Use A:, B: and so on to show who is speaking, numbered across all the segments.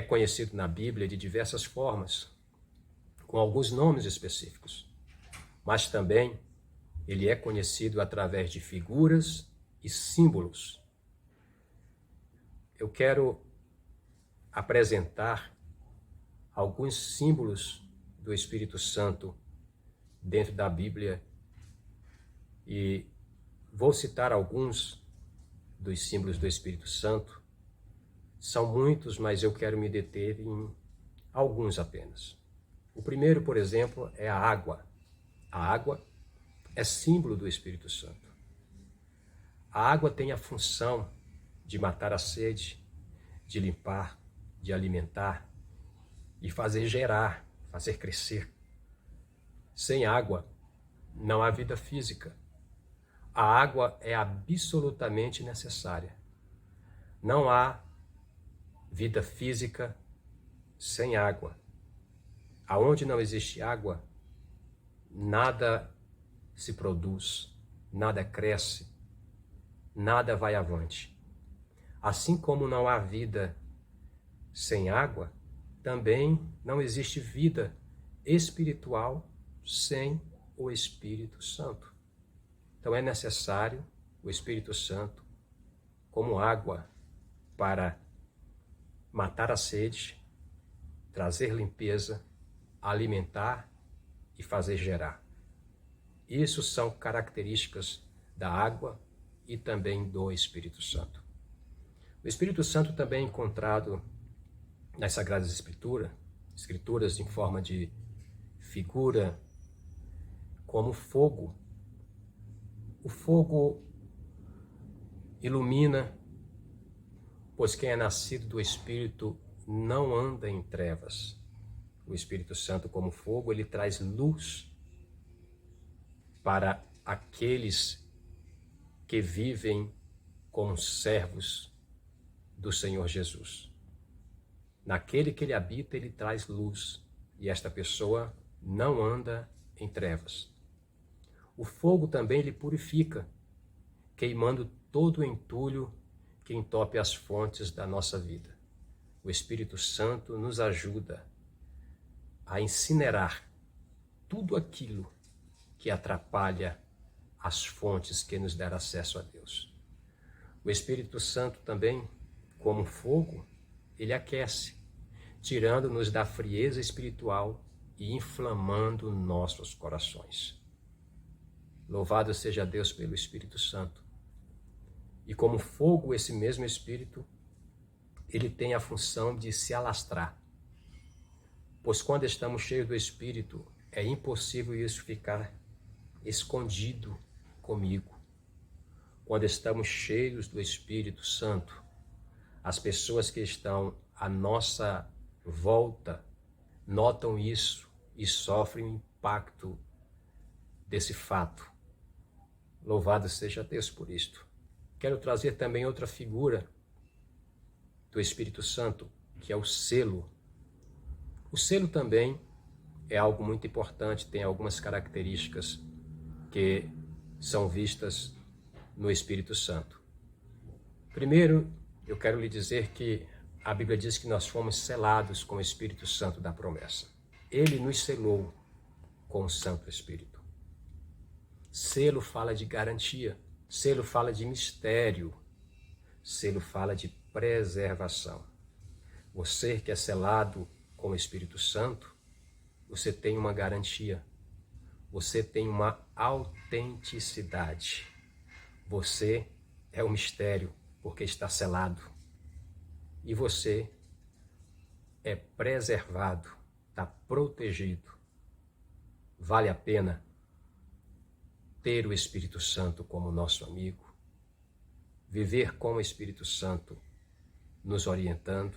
A: é conhecido na Bíblia de diversas formas, com alguns nomes específicos, mas também ele é conhecido através de figuras e símbolos. Eu quero apresentar alguns símbolos do Espírito Santo dentro da Bíblia e vou citar alguns dos símbolos do Espírito Santo. São muitos, mas eu quero me deter em alguns apenas. O primeiro, por exemplo, é a água. A água é símbolo do Espírito Santo. A água tem a função de matar a sede, de limpar, de alimentar e fazer gerar, fazer crescer. Sem água, não há vida física. A água é absolutamente necessária. Não há vida física sem água. Aonde não existe água, nada se produz, nada cresce, nada vai avante. Assim como não há vida sem água, também não existe vida espiritual sem o Espírito Santo. Então é necessário o Espírito Santo como água para matar a sede, trazer limpeza, alimentar e fazer gerar. Isso são características da água e também do Espírito Santo. O Espírito Santo também é encontrado nas Sagradas Escrituras em forma de figura, como fogo. O fogo ilumina, pois quem é nascido do Espírito não anda em trevas. O Espírito Santo, como fogo, ele traz luz para aqueles que vivem como servos do Senhor Jesus. Naquele que ele habita, ele traz luz, e esta pessoa não anda em trevas. O fogo também lhe purifica, queimando todo o entulho que entope as fontes da nossa vida. O Espírito Santo nos ajuda a incinerar tudo aquilo que atrapalha as fontes que nos deram acesso a Deus. O Espírito Santo também, como fogo, ele aquece, tirando-nos da frieza espiritual e inflamando nossos corações. Louvado seja Deus pelo Espírito Santo. E como fogo, esse mesmo Espírito, ele tem a função de se alastrar. Pois quando estamos cheios do Espírito, é impossível isso ficar escondido comigo. Quando estamos cheios do Espírito Santo, as pessoas que estão à nossa volta notam isso e sofrem o impacto desse fato. Louvado seja Deus por isto. Quero trazer também outra figura do Espírito Santo, que é o selo. O selo também é algo muito importante, tem algumas características que são vistas no Espírito Santo. Primeiro, eu quero lhe dizer que a Bíblia diz que nós fomos selados com o Espírito Santo da promessa. Ele nos selou com o Santo Espírito. Selo fala de garantia, selo fala de mistério, selo fala de preservação. Você que é selado com o Espírito Santo, você tem uma garantia, você tem uma autenticidade. Você é um mistério porque está selado. E você é preservado, está protegido. Vale a pena ter o Espírito Santo como nosso amigo, viver com o Espírito Santo nos orientando,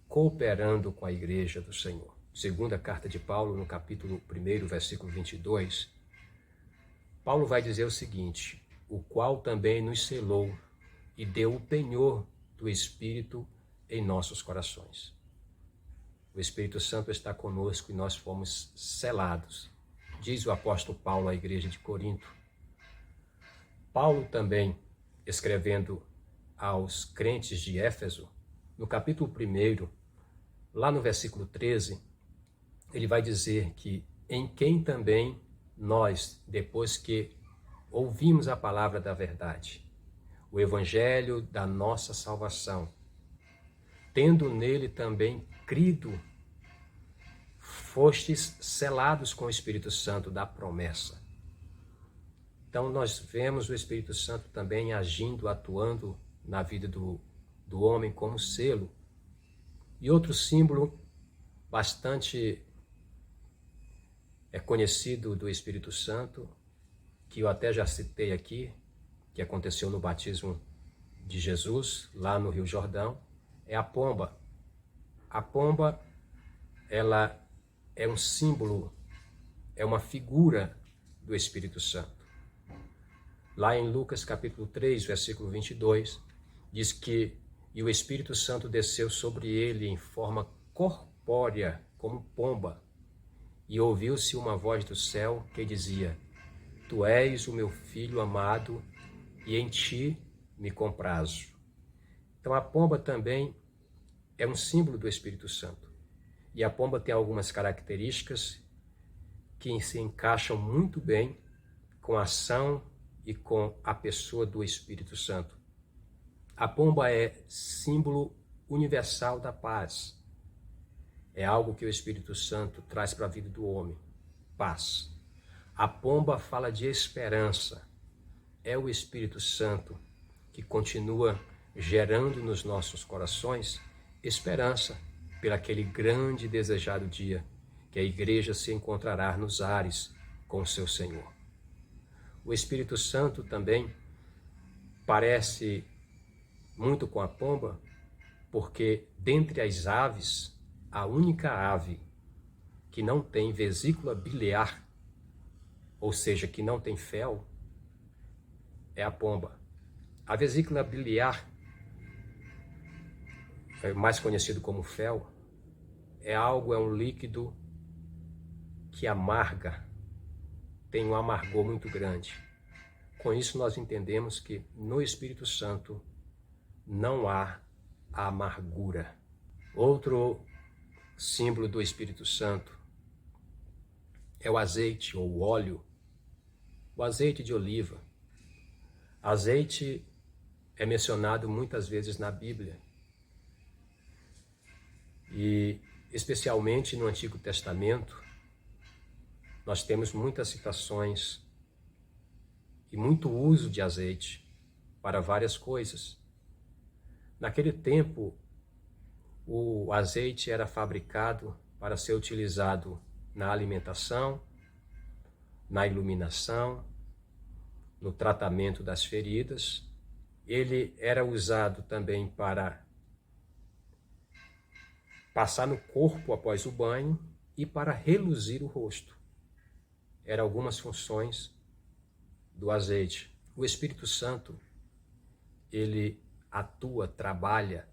A: cooperando com a Igreja do Senhor. Segunda carta de Paulo, no capítulo 1, versículo 22, Paulo vai dizer o seguinte: o qual também nos selou e deu o penhor do Espírito em nossos corações. O Espírito Santo está conosco e nós fomos selados, diz o apóstolo Paulo à igreja de Corinto. Paulo também, escrevendo aos crentes de Éfeso, no capítulo 1, Lá no versículo 13, ele vai dizer que em quem também nós, depois que ouvimos a palavra da verdade, o evangelho da nossa salvação, tendo nele também crido, fostes selados com o Espírito Santo da promessa. Então nós vemos o Espírito Santo também agindo, atuando na vida do homem como selo. E outro símbolo bastante conhecido do Espírito Santo, que eu até já citei aqui, que aconteceu no batismo de Jesus, lá no Rio Jordão, é a pomba. A pomba, ela é um símbolo, é uma figura do Espírito Santo. Lá em Lucas capítulo 3, versículo 22, diz que e o Espírito Santo desceu sobre ele em forma corpórea, como pomba, e ouviu-se uma voz do céu que dizia: Tu és o meu filho amado, e em ti me comprazo. Então a pomba também é um símbolo do Espírito Santo. E a pomba tem algumas características que se encaixam muito bem com a ação e com a pessoa do Espírito Santo. A pomba é símbolo universal da paz. É algo que o Espírito Santo traz para a vida do homem, paz. A pomba fala de esperança. É o Espírito Santo que continua gerando nos nossos corações esperança pelaquele grande e desejado dia que a igreja se encontrará nos ares com o seu Senhor. O Espírito Santo também parece muito com a pomba, porque dentre as aves, a única ave que não tem vesícula biliar, ou seja, que não tem fel, é a pomba. A vesícula biliar, mais conhecido como fel, é um líquido que amarga, tem um amargor muito grande. Com isso nós entendemos que no Espírito Santo não há amargura. Outro símbolo do Espírito Santo é o azeite ou o óleo, o azeite de oliva. Azeite é mencionado muitas vezes na Bíblia e especialmente no Antigo Testamento nós temos muitas citações e muito uso de azeite para várias coisas. Naquele tempo, o azeite era fabricado para ser utilizado na alimentação, na iluminação, no tratamento das feridas. Ele era usado também para passar no corpo após o banho e para reluzir o rosto. Eram algumas funções do azeite. O Espírito Santo, ele atua, trabalha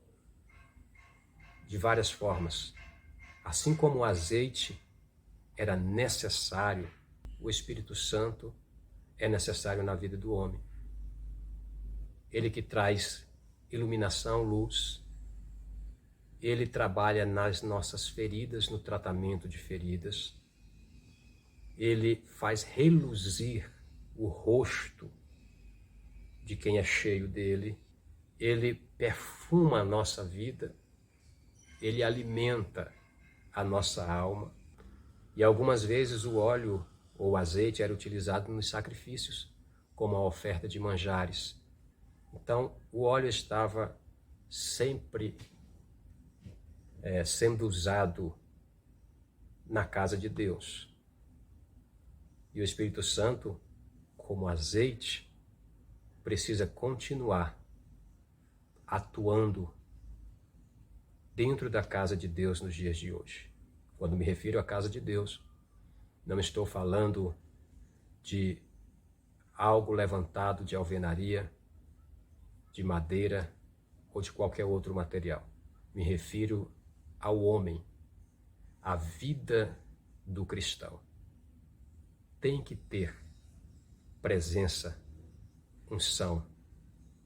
A: de várias formas. Assim como o azeite era necessário, o Espírito Santo é necessário na vida do homem. Ele que traz iluminação, luz. Ele trabalha nas nossas feridas, no tratamento de feridas. Ele faz reluzir o rosto de quem é cheio dele. Ele perfuma a nossa vida. Ele alimenta a nossa alma. E algumas vezes o óleo ou o azeite era utilizado nos sacrifícios, como a oferta de manjares. Então, o óleo estava sempre sendo usado na casa de Deus. E o Espírito Santo, como azeite, precisa continuar atuando dentro da casa de Deus nos dias de hoje. Quando me refiro à casa de Deus, não estou falando de algo levantado de alvenaria, de madeira ou de qualquer outro material. Me refiro ao homem, à vida do cristão. Tem que ter presença, unção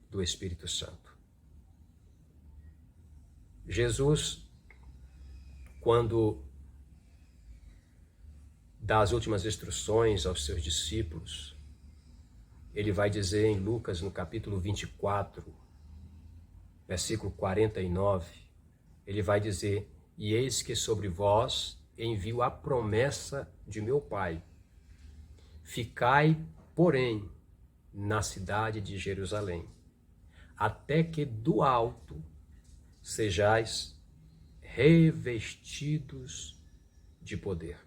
A: do Espírito Santo. Jesus, quando dá as últimas instruções aos seus discípulos, ele vai dizer em Lucas, no capítulo 24, versículo 49, ele vai dizer: e eis que sobre vós envio a promessa de meu Pai. Ficai, porém, na cidade de Jerusalém, até que do alto sejais revestidos de poder.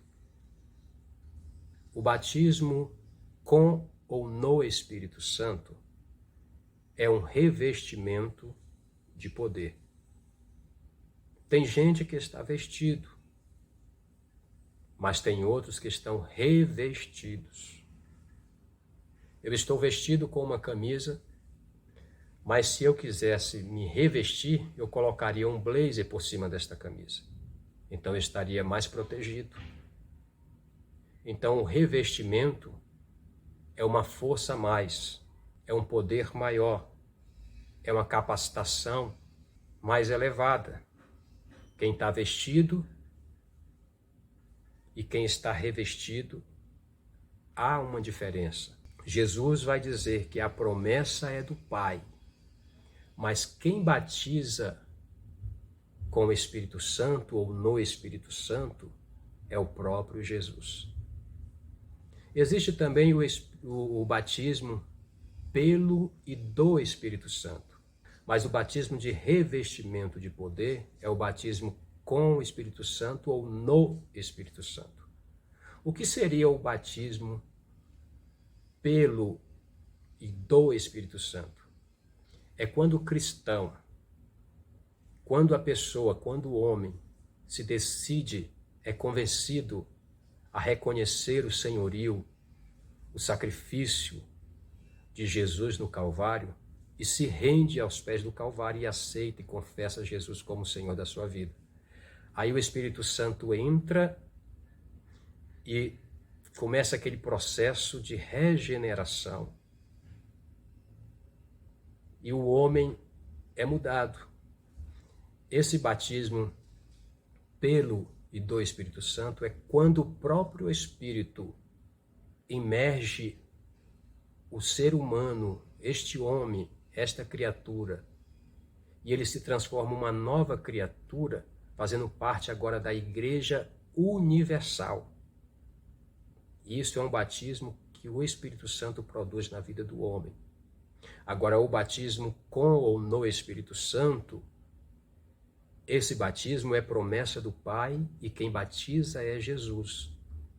A: O batismo com ou no Espírito Santo é um revestimento de poder. Tem gente que está vestido, mas tem outros que estão revestidos. Eu estou vestido com uma camisa, mas se eu quisesse me revestir, eu colocaria um blazer por cima desta camisa. Então eu estaria mais protegido. Então o revestimento é uma força a mais, é um poder maior, é uma capacitação mais elevada. Quem está vestido e quem está revestido, há uma diferença. Jesus vai dizer que a promessa é do Pai, mas quem batiza com o Espírito Santo ou no Espírito Santo é o próprio Jesus. Existe também o batismo pelo e do Espírito Santo, mas o batismo de revestimento de poder é o batismo com o Espírito Santo ou no Espírito Santo. O que seria o batismo pelo e do Espírito Santo? É quando o cristão, quando a pessoa, quando o homem se decide, é convencido a reconhecer o senhorio, o sacrifício de Jesus no Calvário e se rende aos pés do Calvário e aceita e confessa Jesus como o Senhor da sua vida. Aí o Espírito Santo entra e começa aquele processo de regeneração. E o homem é mudado. Esse batismo pelo e do Espírito Santo é quando o próprio Espírito imerge o ser humano, este homem, esta criatura, e ele se transforma em uma nova criatura, fazendo parte agora da Igreja Universal. E isso é um batismo que o Espírito Santo produz na vida do homem. Agora, o batismo com ou no Espírito Santo, esse batismo é promessa do Pai e quem batiza é Jesus.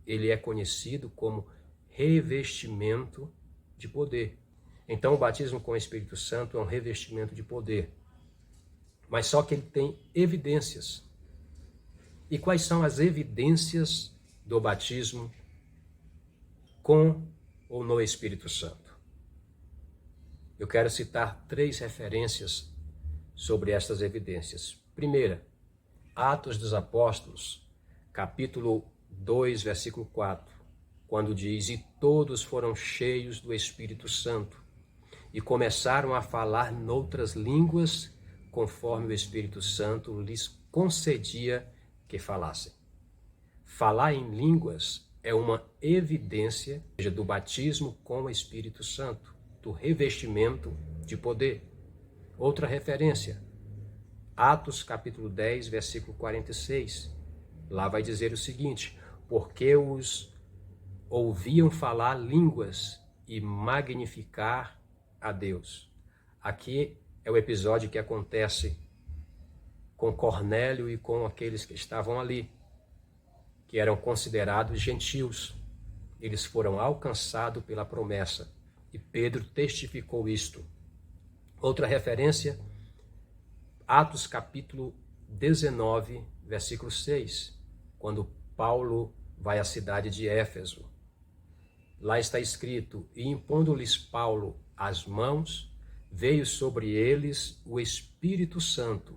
A: Ele é conhecido como revestimento de poder. Então, o batismo com o Espírito Santo é um revestimento de poder. Mas só que ele tem evidências. E quais são as evidências do batismo com ou no Espírito Santo? Eu quero citar 3 referências sobre estas evidências. Primeira, Atos dos Apóstolos, capítulo 2, versículo 4, quando diz: e todos foram cheios do Espírito Santo e começaram a falar noutras línguas, conforme o Espírito Santo lhes concedia que falassem. Falar em línguas é uma evidência do batismo com o Espírito Santo, do revestimento de poder. Outra referência, Atos capítulo 10, versículo 46. Lá vai dizer o seguinte: porque os ouviam falar línguas e magnificar a Deus. Aqui é o episódio que acontece com Cornélio e com aqueles que estavam ali, que eram considerados gentios. Eles foram alcançados pela promessa e Pedro testificou isto. Outra referência, Atos capítulo 19, versículo 6, quando Paulo vai à cidade de Éfeso. Lá está escrito: e impondo-lhes Paulo as mãos, veio sobre eles o Espírito Santo,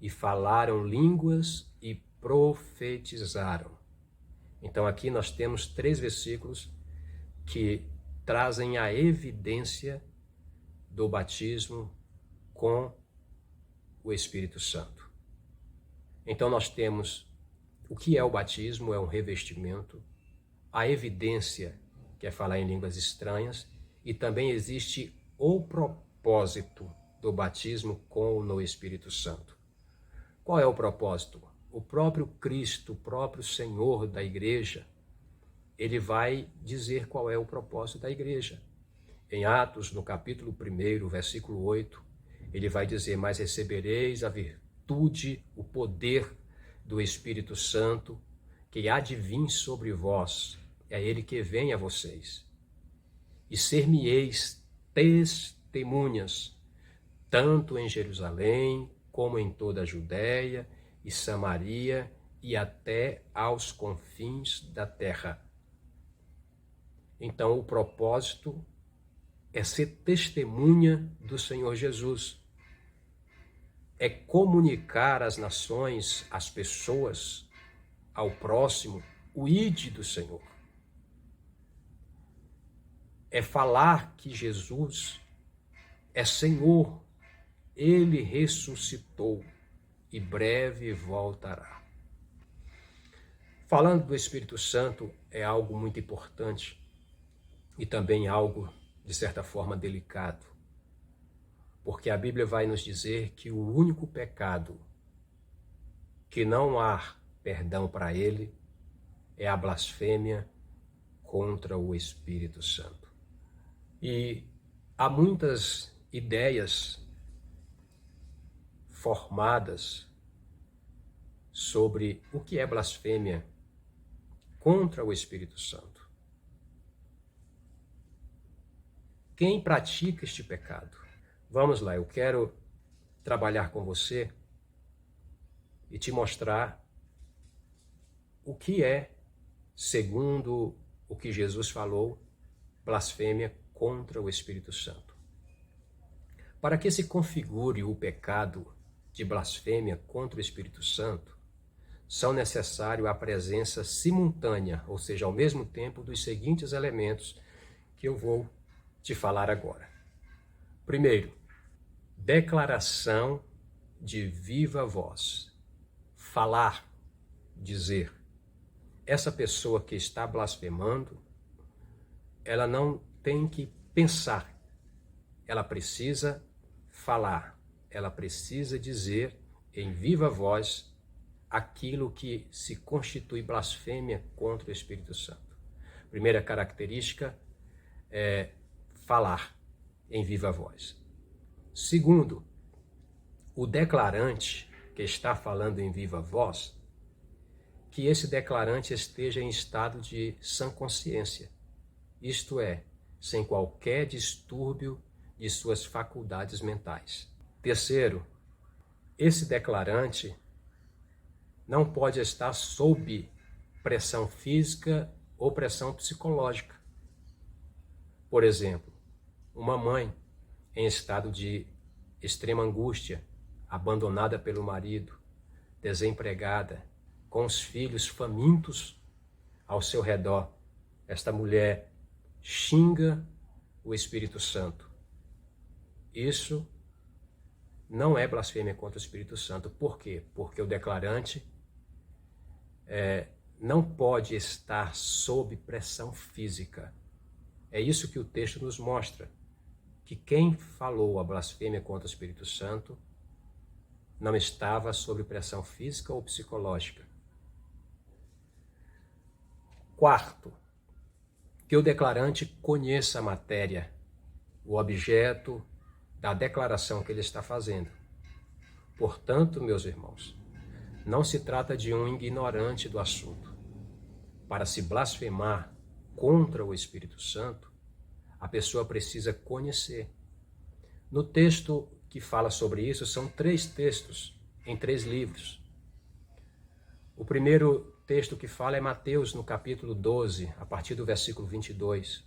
A: e falaram línguas e profetizaram. Então aqui nós temos 3 versículos que trazem a evidência do batismo com o Espírito Santo. Então nós temos O que é o batismo? É um revestimento. A evidência, que é falar em línguas estranhas, e também existe o propósito do batismo com o Espírito Santo. Qual é o propósito? O próprio Cristo, o próprio Senhor da igreja, ele vai dizer qual é o propósito da igreja. Em Atos, no capítulo 1, versículo 8, ele vai dizer: mas recebereis a virtude, o poder do Espírito Santo, que há de vir sobre vós, é ele que vem a vocês. E ser-me-eis testemunhas, tanto em Jerusalém, como em toda a Judéia e Samaria, e até aos confins da terra. Então, o propósito é ser testemunha do Senhor Jesus. É comunicar às nações, às pessoas, ao próximo, o ide do Senhor. É falar que Jesus é Senhor, ele ressuscitou e breve voltará. Falando do Espírito Santo é algo muito importante e também algo, de certa forma, delicado, porque a Bíblia vai nos dizer que o único pecado que não há perdão para ele é a blasfêmia contra o Espírito Santo. E há muitas ideias formadas sobre o que é blasfêmia contra o Espírito Santo. Quem pratica este pecado? Vamos lá, eu quero trabalhar com você e te mostrar o que é, segundo o que Jesus falou, blasfêmia contra o Espírito Santo. Para que se configure o pecado de blasfêmia contra o Espírito Santo, são necessários a presença simultânea, ou seja, ao mesmo tempo, dos seguintes elementos que eu vou te falar agora. Primeiro, declaração de viva voz. Falar, dizer. Essa pessoa que está blasfemando, ela não tem que pensar, ela precisa falar, ela precisa dizer em viva voz aquilo que se constitui blasfêmia contra o Espírito Santo. Primeira característica é falar em viva voz. Segundo, o declarante que está falando em viva voz, que esse declarante esteja em estado de sã consciência, isto é, sem qualquer distúrbio de suas faculdades mentais. Terceiro, esse declarante não pode estar sob pressão física ou pressão psicológica. Por exemplo, uma mãe em estado de extrema angústia, abandonada pelo marido, desempregada, com os filhos famintos ao seu redor. Esta mulher xinga o Espírito Santo. Isso não é blasfêmia contra o Espírito Santo. Por quê? Porque o declarante não pode estar sob pressão física. É isso que o texto nos mostra, que quem falou a blasfêmia contra o Espírito Santo não estava sob pressão física ou psicológica. Quarto, que o declarante conheça a matéria, o objeto da declaração que ele está fazendo. Portanto, meus irmãos, não se trata de um ignorante do assunto. Para se blasfemar contra o Espírito Santo, a pessoa precisa conhecer. No texto que fala sobre isso, são 3 textos em 3 livros. O primeiro texto que fala é Mateus, no capítulo 12, a partir do versículo 22.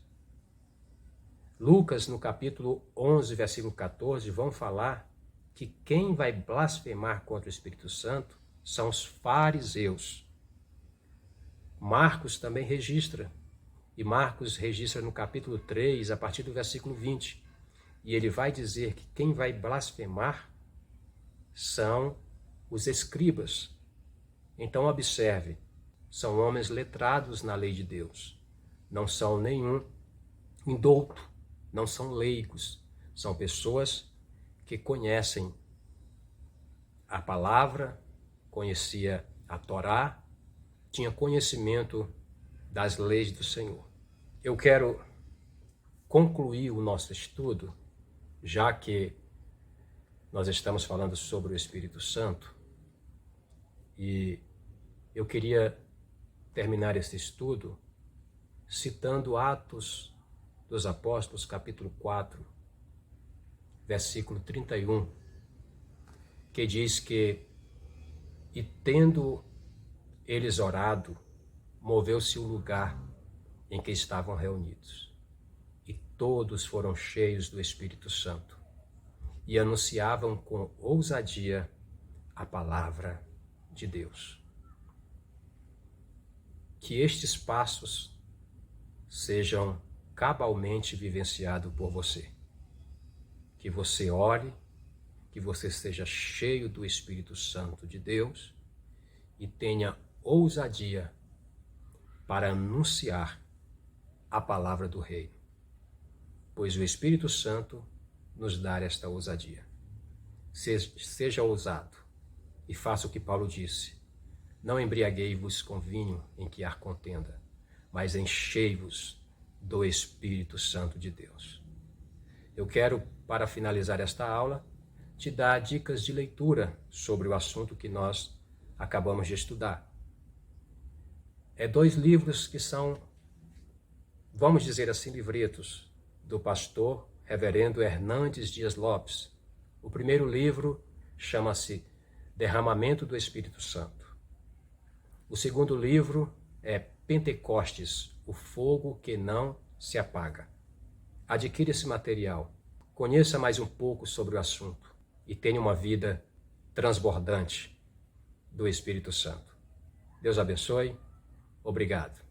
A: Lucas, no capítulo 11, versículo 14, vão falar que quem vai blasfemar contra o Espírito Santo são os fariseus. Marcos também registra, e Marcos registra no capítulo 3, a partir do versículo 20. E ele vai dizer que quem vai blasfemar são os escribas. Então observe, são homens letrados na lei de Deus. Não são nenhum indouto, não são leigos. São pessoas que conhecem a palavra, conhecia a Torá, tinha conhecimento das leis do Senhor. Eu quero concluir o nosso estudo, já que nós estamos falando sobre o Espírito Santo, e eu queria terminar esse estudo citando Atos dos Apóstolos, capítulo 4, versículo 31, que diz que, e tendo eles orado, moveu-se o lugar em que estavam reunidos, e todos foram cheios do Espírito Santo, e anunciavam com ousadia a palavra de Deus. Que estes passos sejam cabalmente vivenciados por você. Que você ore, que você seja cheio do Espírito Santo de Deus e tenha ousadia para anunciar a palavra do Reino, pois o Espírito Santo nos dá esta ousadia. Seja ousado e faça o que Paulo disse: não embriaguei-vos com vinho em que há contenda, mas enchei-vos do Espírito Santo de Deus. Eu quero, para finalizar esta aula, te dar dicas de leitura sobre o assunto que nós acabamos de estudar. É 2 livros que são, vamos dizer assim, livretos do pastor reverendo Hernandes Dias Lopes. O primeiro livro chama-se Derramamento do Espírito Santo. O segundo livro é Pentecostes, o fogo que não se apaga. Adquira esse material, conheça mais um pouco sobre o assunto e tenha uma vida transbordante do Espírito Santo. Deus abençoe. Obrigado.